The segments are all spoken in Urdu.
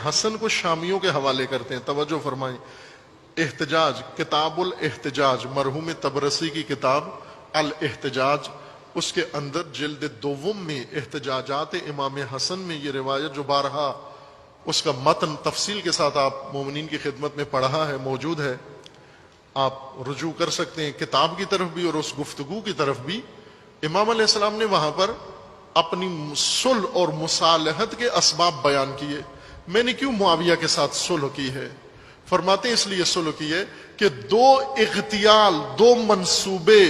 حسن کو شامیوں کے حوالے کرتے ہیں. توجہ فرمائیں. احتجاج، کتاب الاحتجاج، مرحوم طبرسی کی کتاب الاحتجاج، اس کے اندر جلد دوم میں احتجاجات امام حسن میں یہ روایت جو بارہا اس کا متن تفصیل کے ساتھ آپ مومنین کی خدمت میں پڑھا ہے، موجود ہے. آپ رجوع کر سکتے ہیں کتاب کی طرف بھی اور اس گفتگو کی طرف بھی. امام علیہ السلام نے وہاں پر اپنی صلح اور مصالحت کے اسباب بیان کیے. میں نے کیوں معاویہ کے ساتھ صلح کی ہے؟ فرماتے ہیں اس لیے صلح کی ہے کہ دو اغتیال، دو منصوبے،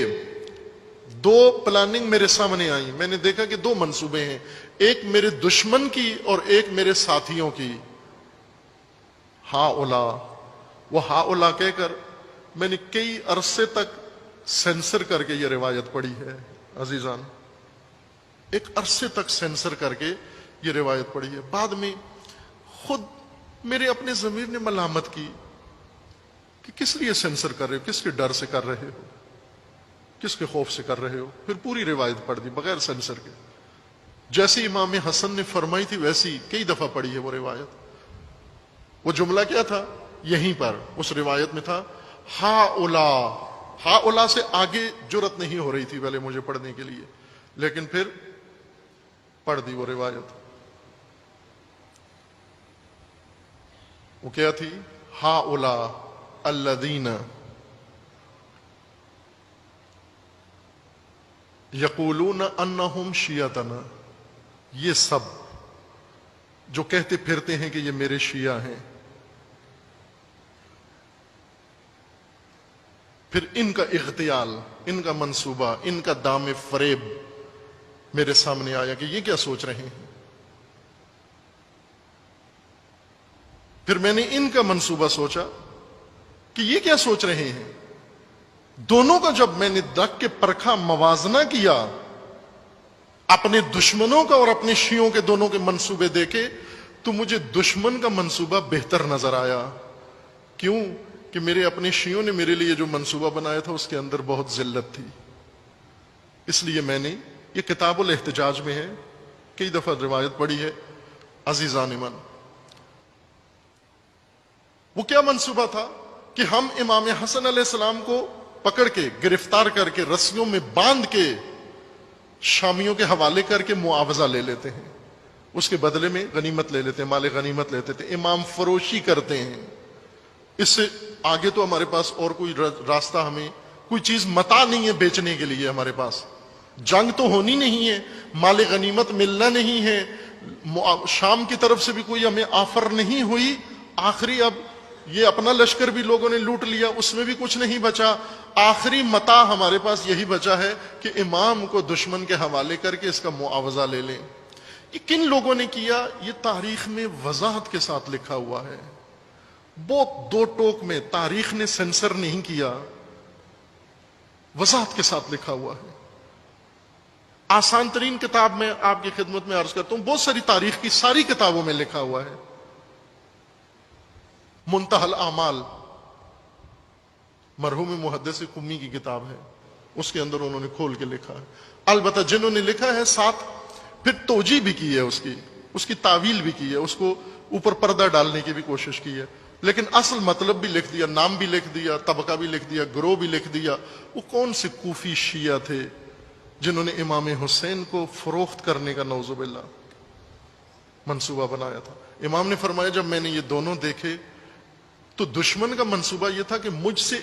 دو پلاننگ میرے سامنے آئی. میں نے دیکھا کہ دو منصوبے ہیں، ایک میرے دشمن کی اور ایک میرے ساتھیوں کی. وہ ہا کہہ کر میں نے کئی عرصے تک سینسر کر کے یہ روایت پڑھی ہے. عزیزان، ایک عرصے تک سینسر کر کے یہ روایت پڑھی ہے. بعد میں خود میرے اپنے ضمیر نے ملامت کی کہ کس لیے سینسر کر رہے ہو، کس کے ڈر سے کر رہے ہو، کس کے خوف سے کر رہے ہو. پھر پوری روایت پڑھ دی بغیر سینسر کے. جیسی امام حسن نے فرمائی تھی ویسی کئی دفعہ پڑھی ہے وہ روایت. وہ جملہ کیا تھا؟ یہیں پر اس روایت میں تھا ہا سے آگے جرت نہیں ہو رہی تھی پہلے مجھے پڑھنے کے لیے، لیکن پھر پڑھ دی وہ روایت. وہ کیا تھی؟ الذین یقولون انہم شیعتنا، یہ سب جو کہتے پھرتے ہیں کہ یہ میرے شیعہ ہیں. پھر ان کا اغتیال، ان کا منصوبہ، ان کا دام فریب میرے سامنے آیا کہ یہ کیا سوچ رہے ہیں. پھر میں نے ان کا منصوبہ سوچا کہ یہ کیا سوچ رہے ہیں. دونوں کا جب میں نے رکھ کے پرکھا، موازنہ کیا، اپنے دشمنوں کا اور اپنے شیعوں کے دونوں کے منصوبے دیکھے، تو مجھے دشمن کا منصوبہ بہتر نظر آیا. کیوں؟ کہ میرے اپنے شیعوں نے میرے لیے جو منصوبہ بنایا تھا اس کے اندر بہت ذلت تھی. اس لیے میں نے یہ کتاب الاحتجاج میں ہے، کئی دفعہ روایت پڑھی ہے. عزیزان من، وہ کیا منصوبہ تھا کہ ہم امام حسن علیہ السلام کو پکڑ کے، گرفتار کر کے، رسیوں میں باندھ کے شامیوں کے حوالے کر کے معاوضہ لے لیتے ہیں. اس کے بدلے میں غنیمت لے لیتے ہیں، مال غنیمت لیتے تھے، امام فروشی کرتے ہیں. اس سے آگے تو ہمارے پاس اور کوئی راستہ، ہمیں کوئی چیز متاع نہیں ہے بیچنے کے لیے. ہمارے پاس جنگ تو ہونی نہیں ہے، مال غنیمت ملنا نہیں ہے، شام کی طرف سے بھی کوئی ہمیں آفر نہیں ہوئی. آخری اب یہ اپنا لشکر بھی لوگوں نے لوٹ لیا، اس میں بھی کچھ نہیں بچا. آخری متاع ہمارے پاس یہی بچا ہے کہ امام کو دشمن کے حوالے کر کے اس کا معاوضہ لے لیں. یہ کن لوگوں نے کیا؟ یہ تاریخ میں وضاحت کے ساتھ لکھا ہوا ہے. بہت دو ٹوک میں، تاریخ نے سینسر نہیں کیا، وضاحت کے ساتھ لکھا ہوا ہے. آسان ترین کتاب میں آپ کی خدمت میں عرض کرتا ہوں، بہت ساری تاریخ کی ساری کتابوں میں لکھا ہوا ہے. منتہی الاعمال مرحوم محدث قمی کی کتاب ہے، اس کے اندر انہوں نے کھول کے لکھا ہے. البتہ جنہوں نے لکھا ہے ساتھ پھر توجیہ بھی کی ہے، اس کی تعویل بھی کی ہے، اس کو اوپر پردہ ڈالنے کی بھی کوشش کی ہے، لیکن اصل مطلب بھی لکھ دیا، نام بھی لکھ دیا، طبقہ بھی لکھ دیا، گروہ بھی لکھ دیا. وہ کون سے کوفی شیعہ تھے جنہوں نے امام حسین کو فروخت کرنے کا نعوذ باللہ منصوبہ بنایا تھا. امام نے فرمایا جب میں نے یہ دونوں دیکھے تو دشمن کا منصوبہ یہ تھا کہ مجھ سے